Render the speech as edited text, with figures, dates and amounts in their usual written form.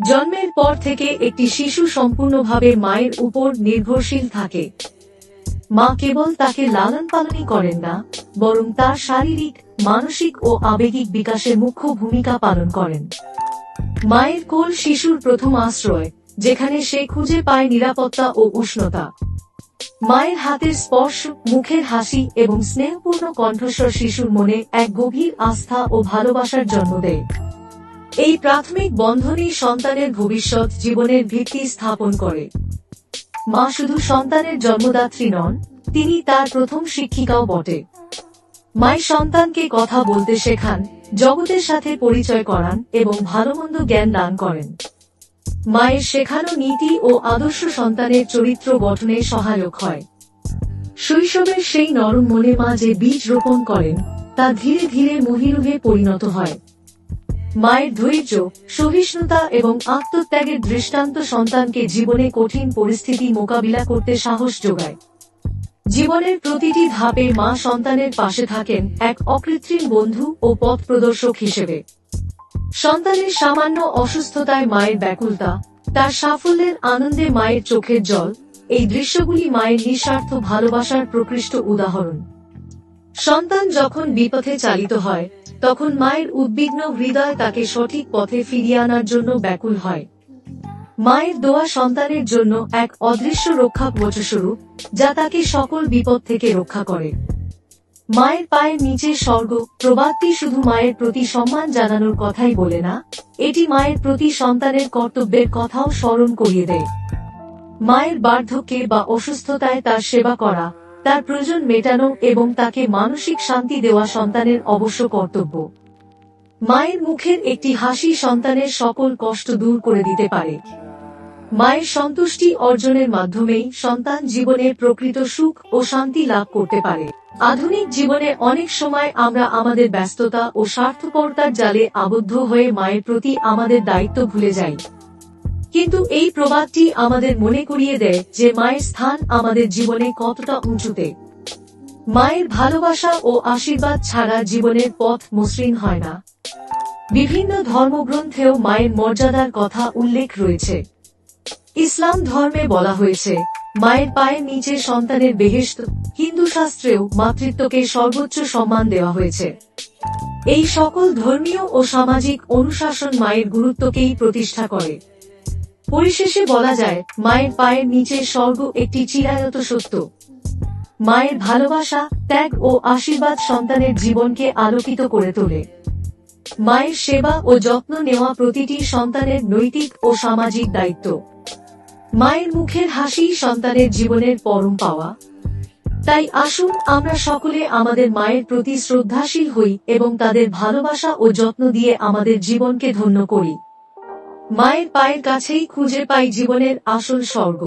জন্মের পর থেকে একটি শিশু সম্পূর্ণভাবে মায়ের উপর নির্ভরশীল থাকে। মা কেবল তাকে লালন পালনই করেন না, বরং তার শারীরিক, মানসিক ও আবেগিক বিকাশে মুখ্য ভূমিকা পালন করেন। মায়ের কোল শিশুর প্রথম আশ্রয়, যেখানে সে খুঁজে পায় নিরাপত্তা ও উষ্ণতা। মায়ের হাতের স্পর্শ, মুখের হাসি এবং স্নেহপূর্ণ কণ্ঠস্বর শিশুর মনে এক গভীর আস্থা ও ভালোবাসার জন্ম দেয়। এই প্রাথমিক বন্ধনই সন্তানের ভবিষ্যৎ জীবনের ভিত্তি স্থাপন করে। মা শুধু সন্তানের জন্মদাত্রী নন, তিনি তার প্রথম শিক্ষিকাও বটে। মায়ের সন্তানকে কথা বলতে শেখান, জগতের সাথে পরিচয় করান এবং ভালোমন্দ জ্ঞান দান করেন। মায়ের শেখানো নীতি ও আদর্শ সন্তানের চরিত্র গঠনে সহায়ক হয়। শৈশবের সেই নরম মনে মা যে বীজ রোপণ করেন, তা ধীরে ধীরে মহিরুহে পরিণত হয়। মায়ের ধৈর্য, সহিষ্ণুতা এবং আত্মত্যাগের দৃষ্টান্ত সন্তানকে জীবনে কঠিন পরিস্থিতি মোকাবিলা করতে সাহস যোগায়। জীবনের প্রতিটি ধাপে মা সন্তানের পাশে থাকেন এক অকৃত্রিম বন্ধু ও পথ প্রদর্শক হিসেবে। সন্তানের সামান্য অসুস্থতায় মায়ের ব্যাকুলতা, তার সাফল্যের আনন্দে মায়ের চোখের জল, এই দৃশ্যগুলি মায়ের নিঃস্বার্থ ভালোবাসার প্রকৃষ্ট উদাহরণ। সন্তান যখন বিপথে চালিত হয়, তখন মায়ের উদ্বিগ্ন হৃদয় তাকে সঠিক পথে ফিরিয়ে আনার জন্য ব্যাকুল হয়। মায়ের দোয়া সন্তানের জন্য এক অদৃশ্য রক্ষা কবচস্বরূপ, যা তাকে সকল বিপদ থেকে রক্ষা করে। মায়ের পায়ের নিচে স্বর্গ প্রবাদটি শুধু মায়ের প্রতি সম্মান জানানোর কথাই বলে না, এটি মায়ের প্রতি সন্তানের কর্তব্যের কথাও স্মরণ করিয়ে দেয়। মায়ের বার্ধক্যে বা অসুস্থতায় তার সেবা করা, তার প্রয়োজন মেটানো এবং তাকে মানসিক শান্তি দেওয়া সন্তানের অবশ্য কর্তব্য। মায়ের মুখের একটি হাসি সন্তানের সকল কষ্ট দূর করে দিতে পারে। মায়ের সন্তুষ্টি অর্জনের মাধ্যমেই সন্তান জীবনে প্রকৃত সুখ ও শান্তি লাভ করতে পারে। আধুনিক জীবনে অনেক সময় আমরা আমাদের ব্যস্ততা ও স্বার্থপরতার জালে আবদ্ধ হয়ে মায়ের প্রতি আমাদের দায়িত্ব ভুলে যাই। কিন্তু এই প্রবাদটি আমাদের মনে করিয়ে দেয় যে মায়ের স্থান আমাদের জীবনে কতটা উঁচুতে। মায়ের ভালোবাসা ও আশীর্বাদ ছাড়া জীবনের পথ মসৃণ হয় না। বিভিন্ন ধর্মগ্রন্থেও মায়ের মর্যাদার কথা উল্লেখ রয়েছে। ইসলাম ধর্মে বলা হয়েছে, মায়ের পায়ের নিচে সন্তানের বেহেশত। হিন্দু শাস্ত্রেও মাতৃত্বকে সর্বোচ্চ সম্মান দেওয়া হয়েছে। এই সকল ধর্মীয় ও সামাজিক অনুশাসন মায়ের গুরুত্বকেই প্রতিষ্ঠা করে। পরিশেষে বলা যায়, মায়ের পায়ের নিচে স্বর্গ একটি চিরায়ত সত্য। মায়ের ভালোবাসা, ত্যাগ ও আশীর্বাদ সন্তানের জীবনকে আলোকিত করে তোলে। মায়ের সেবা ও যত্ন নেওয়া প্রতিটি সন্তানের নৈতিক ও সামাজিক দায়িত্ব। মায়ের মুখের হাসি সন্তানের জীবনের পরম পাওয়া। তাই আসুন আমরা সকলে আমাদের মায়ের প্রতি শ্রদ্ধাশীল হই এবং তাদের ভালোবাসা ও যত্ন দিয়ে আমাদের জীবনকে ধন্য করি। মায়ের পায়ের কাছেই খুঁজে পাই জীবনের আসল স্বর্গ।